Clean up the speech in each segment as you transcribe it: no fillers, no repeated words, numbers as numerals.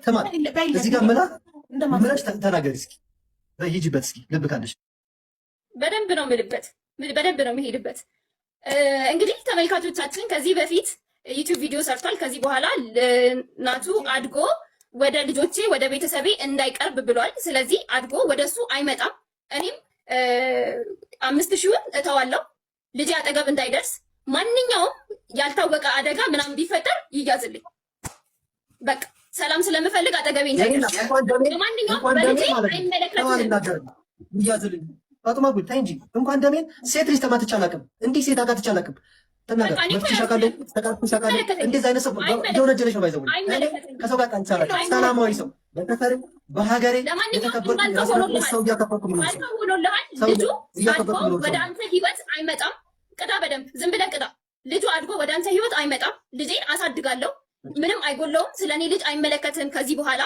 ተማር እዚህ ጋር ምለሽ ተናገሪ እስኪ በይጂበት እስኪ ልብ ካለሽ በደንብ ነው የምልበት፣ በደንብ ነው የምሄድበት። እንግዲህ ተመልካቾቻችን ከዚህ በፊት ዩቲዩብ ቪዲዮ ሰርቷል። ከዚህ በኋላ ናቱ አድጎ ወደ ልጆቼ ወደ ቤተሰቤ እንዳይቀርብ ብሏል። ስለዚህ አድጎ ወደሱ አይመጣም። እኔም 5000ውን እተዋለሁ ልጄ አጠገብ እንዳይደርስ። ማንኛውም ያልታወቀ አደጋ ምናምን ቢፈጠር ይያዝልኝ። በቃ ሰላም ስለምፈልግ አጠገቤ እንዳይደርስ። ማንኛውም በልጄ አይመለከትም። ይያዝልኝ ፋጡማ ጉድ ታይ እንጂ እንኳን ደሜን ሴት ልጅ ተማትቼ አላውቅም። እንዲህ ሴት አጋት አላውቅም። ተናገር መፍትሻካለ ተቃርኩሻካለ እንደዚህ አይነት ሰው የወነጀለሽ ነው ባይዘው ከሰው ጋር ጣንቻለ ሰላማዊ ሰው በከተር በሀገሬ የተከበርኩ ሰው እያከበርኩ ነው። ልጁ አድጎ ወደ አንተ ህይወት አይመጣም። ቅዳ በደንብ ዝም ብለህ ቅዳ። ልጁ አድጎ ወደ አንተ ህይወት አይመጣም። ልጄን አሳድጋለሁ። ምንም አይጎለውም። ስለኔ ልጅ አይመለከትህም። ከዚህ በኋላ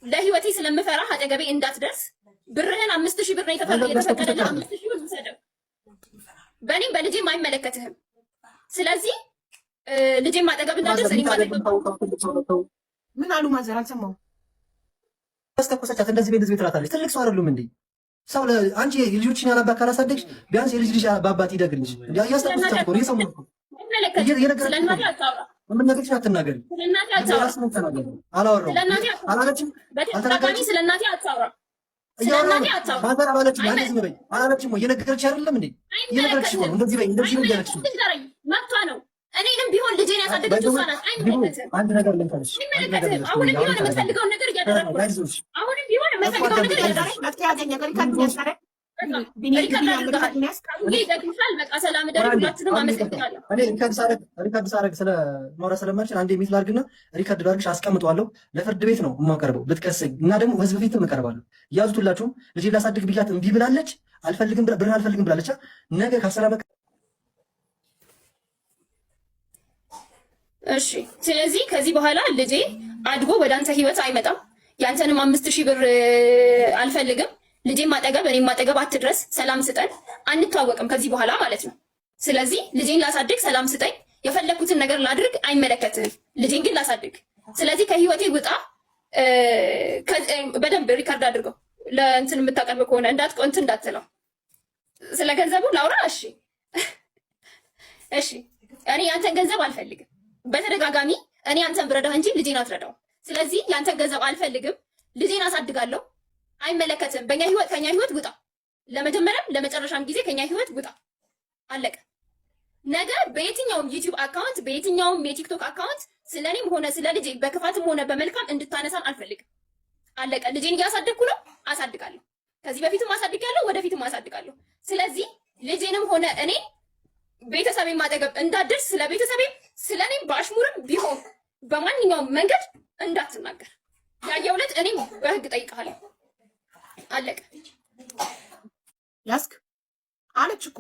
ለህይወቴ ስለምፈራ አጠገቤ እንዳትደርስ። ብርህን 5000 ብር ነው የተፈቀደልህ። 5000 ብር ውሰደው። በእኔም በልጄም አይመለከትህም። ስለዚህ ልጄም አጠገብ እንዳትደርስ። እኔም አጠገብ ምን አሉ ማዘር አልሰማሁም። አስተኮሰቻት እንደዚህ ቤት ትላታለች። ትልቅ ሰው አይደሉም እንዴ? ሰው አንቺ ልጆችን ያላባት ካላሳደግሽ ቢያንስ የልጅ ልጅ በአባት ይደግልሽ። ያስተኮሰቻት እኮ ነው የሰማሁት እኮ ስለናቴ አታውራ። ምን ነገርሽ አትናገሪ። ስለናቴ አታውራ። አላወራሁም አላለችም። በተደጋጋሚ ስለናቴ አታውራ። ስለናቴ አታውራ። ማዘር አላለችም። አንዴ ዝም በይ አላለችም ወይ? የነገረች አይደለም እንዴ? የነገረች ነው። እንደዚህ በይ እንደዚህ ነው ያለችሽ። መብቷ ነው። እኔንም ቢሆን ልጄን ያሳደገችው እሷ ናት። አይመለከትም። አንድ ነገር ልንገርሽ። አይመለከትም። አሁንም ቢሆን የምትፈልገውን ነገር እያደረግኩ ነው። አሁንም ቢሆን የምትፈልገውን ነገር እያደረግኩ ነው። ሪከርድ ሳረግ ስለኖረ ስለማልችል አንዴ ሚት ላድርግና ሪከርድ ላድርግሽ አስቀምጠዋለሁ። ለፍርድ ቤት ነው የማቀርበው ብትከሰኝ እና ደግሞ ህዝብ ፊትም እቀርባለሁ። ያዙትላችሁም ልጄ ላሳድግ ብያት እምቢ ብላለች። ብር አልፈልግም ብላለች። ነገ ከአስራ እሺ። ስለዚህ ከዚህ በኋላ ልጄ አድጎ ወደ አንተ ህይወት አይመጣም። ያንተንም 5000 ብር አልፈልግም። ልጄም አጠገብ እኔም አጠገብ አትድረስ። ሰላም ስጠን። አንተዋወቅም ከዚህ በኋላ ማለት ነው። ስለዚህ ልጄን ላሳድግ፣ ሰላም ስጠኝ። የፈለኩትን ነገር ላድርግ፣ አይመለከትህም። ልጄን ግን ላሳድግ። ስለዚህ ከህይወቴ ውጣ። በደንብ ሪካርድ አድርገው። ለእንትን የምታቀርብ ከሆነ እንትን እንዳትለው። ስለ ገንዘቡ ላውራ። እሺ እሺ። እኔ ያንተን ገንዘብ አልፈልግም። በተደጋጋሚ እኔ አንተን ብረዳህ እንጂ ልጄን አትረዳው። ስለዚህ ያንተን ገንዘብ አልፈልግም። ልጄን አሳድጋለሁ። አይመለከትም። ከኛ ህይወት ውጣ። ለመጀመሪያም ለመጨረሻም ጊዜ ከኛ ህይወት ውጣ። አለቀ። ነገ በየትኛውም ዩቲዩብ አካውንት በየትኛውም የቲክቶክ አካውንት ስለኔም ሆነ ስለ ልጄ በክፋትም ሆነ በመልካም እንድታነሳን አልፈልግም። አለቀ። ልጄን እያሳደግኩ ነው፣ አሳድጋለሁ። ከዚህ በፊትም አሳድጋለሁ፣ ወደፊትም አሳድጋለሁ። ስለዚህ ልጄንም ሆነ እኔ ቤተሰቤን ማጠገብ እንዳትደርስ፣ ስለ ቤተሰቤም ስለኔም በአሽሙርም ቢሆን በማንኛውም መንገድ እንዳትናገር። ያየው ዕለት እኔም በህግ ጠይቃለሁ። አለቀ። ያስክ አለች እኮ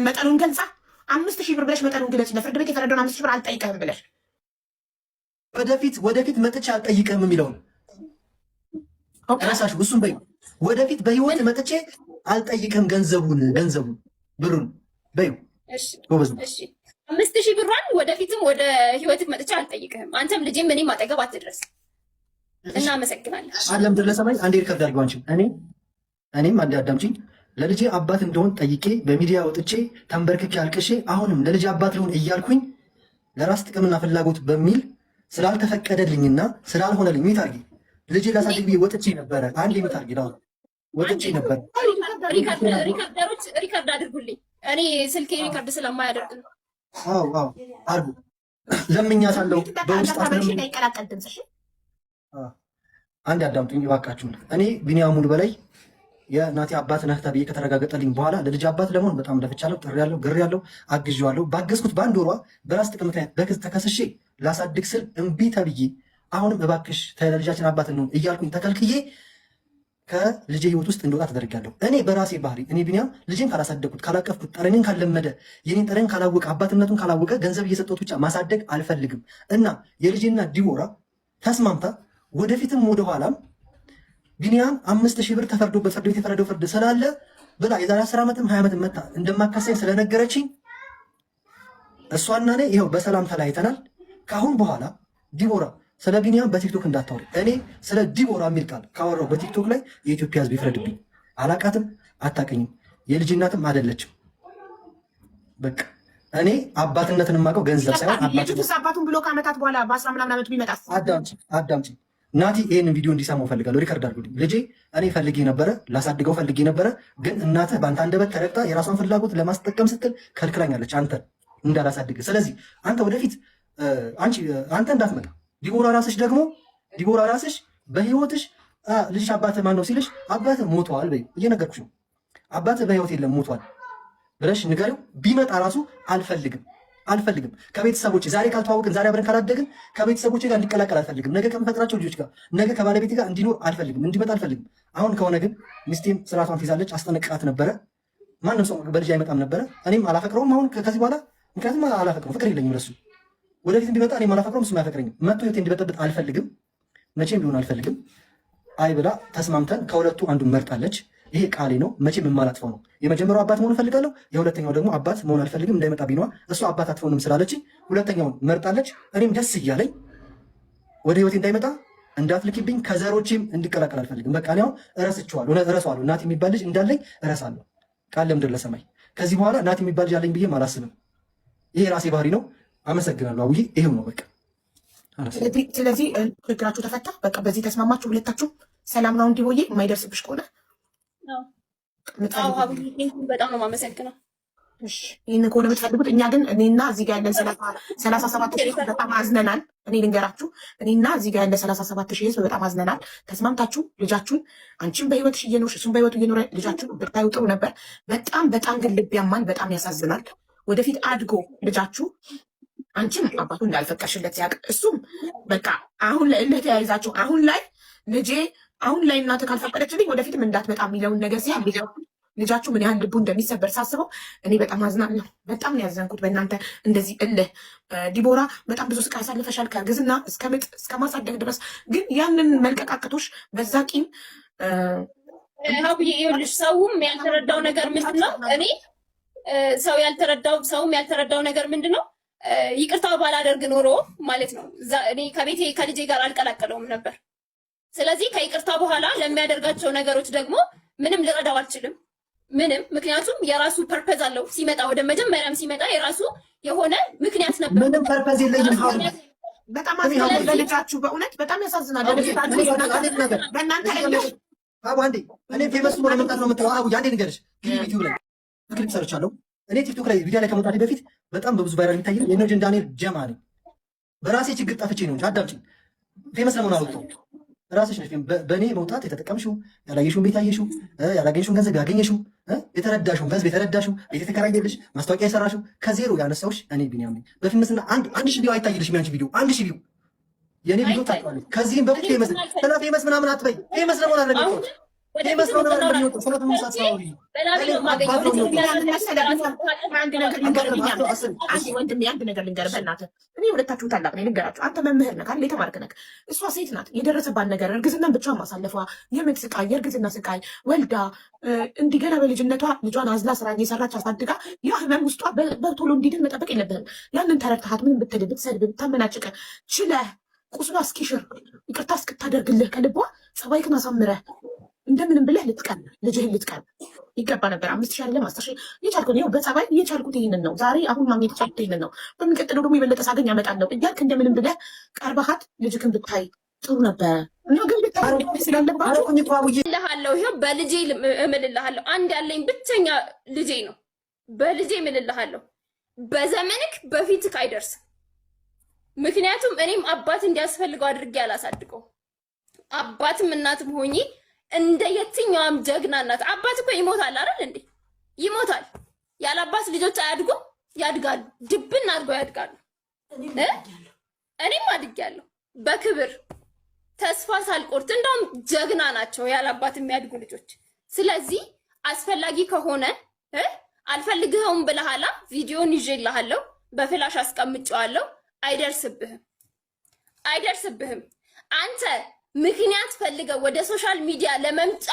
መጠኑን ገልጻ 5000 ብር ብለሽ መጠኑን ግለጽ። ለፍርድ ቤት የፈረደውን 5000 ብር አልጠይቅህም ብለሽ ወደፊት መጥቼ አልጠይቅህም የሚለውን ራሳሽ እሱም በይ። ወደፊት በህይወት መጥቼ አልጠይቅህም ገንዘቡን ብሩን በይ። እሺ 5000 ብሯን ወደፊትም ወደ ህይወትህ መጥቼ አልጠይቅህም። አንተም ልጄም እኔም አጠገብ አትድረስ። እናመሰግናለን። አለም ድረስ ለሰማይ አንዴ ሪከርድ አድርገው አንቺ እኔም አንዴ አዳምጪኝ። ለልጄ አባት እንደሆን ጠይቄ በሚዲያ ወጥቼ ተንበርክኬ አልቅሼ አሁንም ለልጄ አባት ልሆን እያልኩኝ ለራስ ጥቅምና ፍላጎት በሚል ስላልተፈቀደልኝና ስላልሆነልኝ ሚት አድርጊ ልጄ ላሳድግ ብዬ ወጥቼ ነበረ። አንዴ ሚት አድርጊ ነው ወጥቼ ነበር። ሪከርድ አድርጉልኝ። እኔ ስልኬ ሪከርድ ስለማያደርግ ነው። አዎ አድርጉ። ለምኛታለሁ በውስጥ ይቀላቀል ድምፅሽ። አንድ አዳምጡኝ እባካችሁን። እኔ ቢኒያም ሙሉ በላይ የናቴ አባት ነህ ተብዬ ከተረጋገጠልኝ በኋላ ለልጅ አባት ለመሆን በጣም ለፍቻለሁ፣ ጥሬያለሁ፣ ግሬያለሁ፣ አግዤዋለሁ። ባገዝኩት በአንድ ወሯ በራስ ጥቅም ምክንያት በክስ ተከስሼ ላሳድግ ስል እምቢ ተብዬ አሁንም እባክሽ ለልጃችን አባት እንሆን እያልኩኝ ተከልክዬ ከልጄ ህይወት ውስጥ እንደወጣ ተደርጋለሁ። እኔ በራሴ ባህሪ እኔ ቢኒያም ልጄን ካላሳደግኩት፣ ካላቀፍኩት፣ ጠረኔን ካለመደ፣ የኔን ጠረን ካላወቀ፣ አባትነቱን ካላወቀ ገንዘብ እየሰጠሁት ብቻ ማሳደግ አልፈልግም እና የልጄና ዲቦራ ተስማምታ ወደፊትም ወደ ኋላም ቢኒያም 5000 ብር ተፈርዶበት ፍርድ ቤት የፈረደው ፍርድ ስላለ ብላ የዛሬ 10 ዓመትም 20 ዓመትም መታ እንደማካሰኝ ስለነገረችኝ እሷና እኔ ይኸው በሰላም ተለያይተናል። ከአሁን በኋላ ዲቦራ ስለ ቢኒያም በቲክቶክ እንዳታወሪ። እኔ ስለ ዲቦራ የሚል ቃል ካወራው በቲክቶክ ላይ የኢትዮጵያ ሕዝብ ይፍረድብኝ። አላቃትም፣ አታቀኝም፣ የልጅ እናትም አይደለችም። በቃ እኔ አባትነትን የማውቀው ገንዘብ ሳይሆን አባቱን ብሎ ከዓመታት በኋላ በ10 ምናምን ዓመቱ ቢመጣ አዳምጪ ናቲ፣ ይህንን ቪዲዮ እንዲሰማው ፈልጋለሁ። ሪከርድ አድርጉልኝ። ልጄ እኔ ፈልጌ ነበረ፣ ላሳድገው ፈልጌ ነበረ፣ ግን እናትህ በአንተ አንደበት ተረግጣ የራሷን ፍላጎት ለማስጠቀም ስትል ከልክላኛለች አንተ እንዳላሳድግ። ስለዚህ አንተ ወደፊት አንተ እንዳትመጣ። ዲቦራ ራስሽ በህይወትሽ ልጅሽ አባትህ ማን ነው ሲልሽ አባትህ ሞቷል በይ፣ እየነገርኩሽ ነው። አባትህ በህይወት የለም ሞቷል ብለሽ ንገሪው። ቢመጣ ራሱ አልፈልግም ከቤተሰቦች ዛሬ ካልተዋወቅን ዛሬ አብረን ካላደግን ከቤተሰቦች ጋር እንዲቀላቀል አልፈልግም። ነገ ከምፈጥራቸው ልጆች ጋር ነገ ከባለቤቴ ጋር እንዲኖር አልፈልግም፣ እንዲመጣ አልፈልግም። አሁን ከሆነ ግን ሚስቴም ስርዓቷን ትይዛለች። አስጠነቅቃት ነበረ። ማንም ሰው በልጅ አይመጣም ነበረ። እኔም አላፈቅረውም አሁን ከዚህ በኋላ ምክንያቱም አላፈቅረው፣ ፍቅር የለኝም ለሱ። ወደፊት ቢመጣ እኔም አላፈቅረውም፣ እሱም አያፈቅረኝም። መጥቶ ህይወቴ እንዲበጠብጥ አልፈልግም፣ መቼም ቢሆን አልፈልግም። አይ ብላ ተስማምተን ከሁለቱ አንዱን መርጣለች። ይሄ ቃሌ ነው፣ መቼም የማላጥፈው ነው። የመጀመሪያው አባት መሆን እፈልጋለሁ፣ የሁለተኛው ደግሞ አባት መሆን አልፈልግም። እንዳይመጣ ቢኗ እሷ አባት አትሆንም ስላለች ሁለተኛውን መርጣለች። እኔም ደስ እያለኝ ወደ ህይወቴ እንዳይመጣ እንዳትልኪብኝ፣ ከዘሮቼም እንዲቀላቀል አልፈልግም። በቃ እኔ አሁን እረሳዋለሁ። ናቲ የሚባል ልጅ እንዳለኝ እረሳለሁ፣ ቃል ለምድር ለሰማይ። ከዚህ በኋላ ናቲ የሚባል ልጅ አለኝ ብዬም አላስብም። ይሄ ራሴ ባህሪ ነው። አመሰግናለሁ አቡዬ። ይሄው ነው በቃ። ስለዚህ ችግራችሁ ተፈታ። በቃ በዚህ ተስማማችሁ ሁለታችሁ። ሰላም ነው እንዲህ ሆዬ የማይደርስብሽ ከሆነ በጣም ነው የማመሰግነው። ይህን ከሆነ የምትፈልጉት። እኛ ግን እኔና እዚህ ጋር ያለን 37 ሺህ በጣም አዝነናል። እኔ ልንገራችሁ፣ እኔና እዚህ ጋር ያለ 37 ሺህ ህዝብ በጣም አዝነናል። ተስማምታችሁ ልጃችሁን አንቺም በህይወትሽ እየኖርሽ እሱም በህይወቱ እየኖረ ልጃችሁን ብታዩ ጥሩ ነበር። በጣም ግን ልብ ያማል። በጣም ያሳዝናል። ወደፊት አድጎ ልጃችሁ አንቺም አባቱ እንዳልፈቀሽለት ሲያውቅ እሱም በቃ አሁን ለእልህ ተያይዛችሁ አሁን ላይ እናትህ ካልፈቀደችልኝ ወደፊትም እንዳትመጣ የሚለውን ነገር ሲያ ልጃችሁ ምን ያህል ልቡ እንደሚሰበር ሳስበው እኔ በጣም አዝናለሁ። በጣም ነው ያዘንኩት በእናንተ እንደዚህ እልህ። ዲቦራ በጣም ብዙ ስቃይ አሳልፈሻል፣ ከእርግዝና እስከ ምጥ እስከ ማሳደግ ድረስ። ግን ያንን መልቀቃቀቶች በዛ ቂም ይኸውልሽ፣ ሰውም ያልተረዳው ነገር ምንድን ነው? እኔ ሰውም ያልተረዳው ነገር ምንድን ነው? ይቅርታ ባላደርግ ኖሮ ማለት ነው እኔ ከልጄ ጋር አልቀላቀለውም ነበር። ስለዚህ ከይቅርታ በኋላ ለሚያደርጋቸው ነገሮች ደግሞ ምንም ልረዳው አልችልም። ምንም፣ ምክንያቱም የራሱ ፐርፐዝ አለው። ሲመጣ ወደ መጀመሪያም ሲመጣ የራሱ የሆነ ምክንያት ነበር። ምንም ፐርፐዝ የለኝም። በጣም ልጃችሁ በእውነት በጣም ያሳዝናል። በእናንተ አቡ አንዴ እኔ ፌመስ ሆነ መምጣት ነው የምትለው። አቡ አንዴ ንገርሽ፣ ዩቲዩብ ላይ ክሊፕ ሰርቻለሁ። እኔ ቲክቶክ ላይ ቪዲዮ ላይ ከመውጣቴ በፊት በጣም በብዙ ቫይራል የሚታይ የኖጅን ዳንኤል ጀማ ነኝ። በራሴ ችግር ጠፍቼ ነው እንጂ አዳምጪኝ። ፌመስ ለመሆን አልወጣሁም። ራስሽ ነሽ በእኔ መውጣት የተጠቀምሽው፣ ያላየሽውን ቤት ያየሽው፣ ያላገኘሽውን ገንዘብ ያገኘሽው፣ የተረዳሽውን በህዝብ የተረዳሽው፣ ቤት የተከራየልሽ፣ ማስታወቂያ የሰራሽው ከዜሮ ያነሳውሽ እኔ ቢኒያም ነኝ። በፌመስና አንድ ሺህ ቪዲዮ አይታይልሽም። ያንቺ ቪዲዮ 1000 ቪዲዮ የእኔ ቪዲዮ ታውቃለች። ከዚህም በፊት ፌመስ ስለ ፌመስ ምናምን አትበይ። ፌመስ ለመሆን አለ አንድ ነገር ልንገርህ በእናትህ። እኔ ሁለታችሁ ታላቅ ነኝ ልንገራችሁ። አንተ መምህር ነህ አይደል? የተማርክ ነህ። እሷ ሴት ናት። የደረሰባት ነገር እርግዝናን ብቻዋን ማሳለፏ፣ የምጥ ስቃይ፣ የእርግዝና ስቃይ ወልዳ እንዲገና በልጅነቷ ልጇን አዝላ ስራ እየሰራች አሳድጋ ያ ህመም ውስጧ በቶሎ እንዲድን መጠበቅ የለብህም። ያንን ተረድተሃት ምን ብትል ብትሰድብ ብታመናጭቀ ችለህ ቁስሏ እስኪሽር ይቅርታ እስክታደርግልህ ከልቧ ጸባይክን አሳምረህ እንደምንም ብለህ ልትቀን ልጅህን ልትቀን ይገባ ነበር። 5000 አይደለም 10000 የቻልኩት ይኸው በጸባይ የቻልኩት ይሄንን ነው። ዛሬ አሁን ማግኘት የቻልኩት ይሄንን ነው። በሚቀጥለው ደግሞ የበለጠ ሳገኝ አመጣለሁ እያልክ እንደምንም ብለህ ቀርበሃት ልጅክን ብታይ ጥሩ ነበረ። እና ግን ብታይ ስላለባቸው እልሃለሁ። ይኸው በልጄ እምልልሃለሁ። አንድ ያለኝ ብቸኛ ልጄ ነው። በልጄ እምልልሃለሁ። በዘመንክ በፊትክ አይደርስም። ምክንያቱም እኔም አባት እንዲያስፈልገው አድርጌ አላሳድገው። አባትም እናትም ሆኜ እንደ የትኛውም ጀግና እናት አባት እኮ ይሞታል አይደል እንዴ? ይሞታል። ያለ አባት ልጆች አያድጉም? ያድጋሉ። ድብን አድርገው ያድጋሉ። እኔም አድጌያለሁ በክብር ተስፋ ሳልቆርጥ። እንደውም ጀግና ናቸው ያለ አባት የሚያድጉ ልጆች። ስለዚህ አስፈላጊ ከሆነ አልፈልግኸውም ብለሃላ ቪዲዮን ይዤልሃለሁ፣ በፍላሽ አስቀምጬዋለሁ። አይደርስብህም። አንተ ምክንያት ፈልገው ወደ ሶሻል ሚዲያ ለመምጫ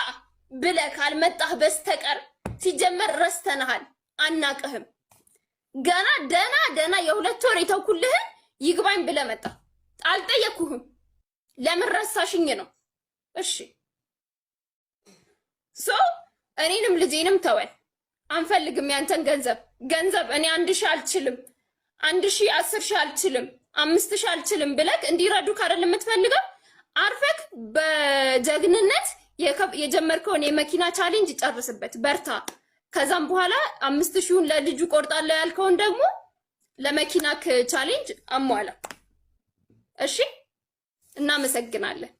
ብለህ ካልመጣህ በስተቀር ሲጀመር ረስተንሃል፣ አናቅህም። ገና ደና የ2 ወር የተውኩልህን ይግባኝ ብለህ መጣ። አልጠየኩህም። ለምን ረሳሽኝ ነው። እሺ እኔንም ልጄንም ተወን። አንፈልግም ያንተን ገንዘብ እኔ 1000 አልችልም፣ 1000 10,000 አልችልም፣ 5,000 አልችልም ብለክ እንዲረዱ ካደል የምትፈልገው አርፈክ በጀግንነት የጀመርከውን የመኪና ቻሌንጅ ጨርስበት፣ በርታ። ከዛም በኋላ 5,000ን ለልጁ ቆርጣለሁ ያልከውን ደግሞ ለመኪናክ ቻሌንጅ አሟላ። እሺ እናመሰግናለን።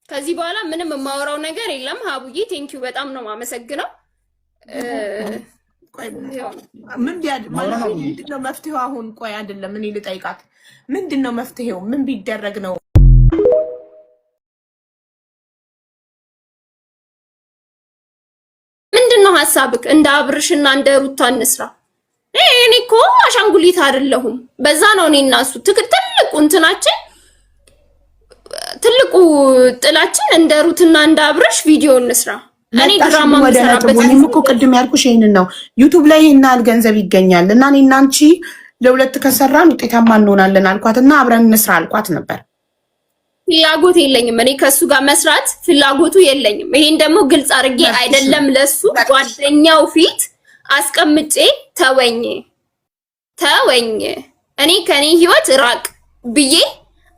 ከዚህ በኋላ ምንም የማወራው ነገር የለም። ሀቡዬ ቴንኪው በጣም ነው የማመሰግነው። ምንድነው መፍትሄው አሁን? ቆይ አይደለም እኔ ልጠይቃት፣ ምንድነው መፍትሄው? ምን ቢደረግ ነው? ምንድነው ሐሳብክ? እንደ አብርሽና እንደ ሩታ እንስራ። እኔ እኮ አሻንጉሊት አይደለሁም። በዛ ነው እኔ እና እሱ ትልቁ እንትናችን ትልቁ ጥላችን እንደ ሩትና እንደ አብርሽ ቪዲዮ እንስራ። እኔ ድራማ መስራበት እኔም እኮ ቅድም ያልኩሽ ይሄንን ነው። ዩቲዩብ ላይ ይሄን ገንዘብ ይገኛል እና እኔና አንቺ ለሁለት ከሰራን ውጤታማ እንሆናለን አልኳትና አብረን እንስራ አልኳት ነበር። ፍላጎት የለኝም እኔ ከሱ ጋር መስራት ፍላጎቱ የለኝም። ይሄን ደግሞ ግልጽ አድርጌ አይደለም ለሱ ጓደኛው ፊት አስቀምጬ ተወኝ እኔ ከኔ ህይወት ራቅ ብዬ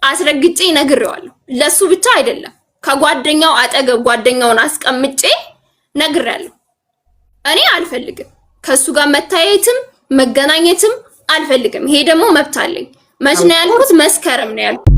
አስረግጬ ነግሬዋለሁ። ለሱ ብቻ አይደለም ከጓደኛው አጠገብ ጓደኛውን አስቀምጬ ነግሬያለሁ። እኔ አልፈልግም ከሱ ጋር መታየትም መገናኘትም አልፈልግም። ይሄ ደግሞ መብት አለኝ። መች ነው ያልኩት? መስከረም ነው ያልኩት።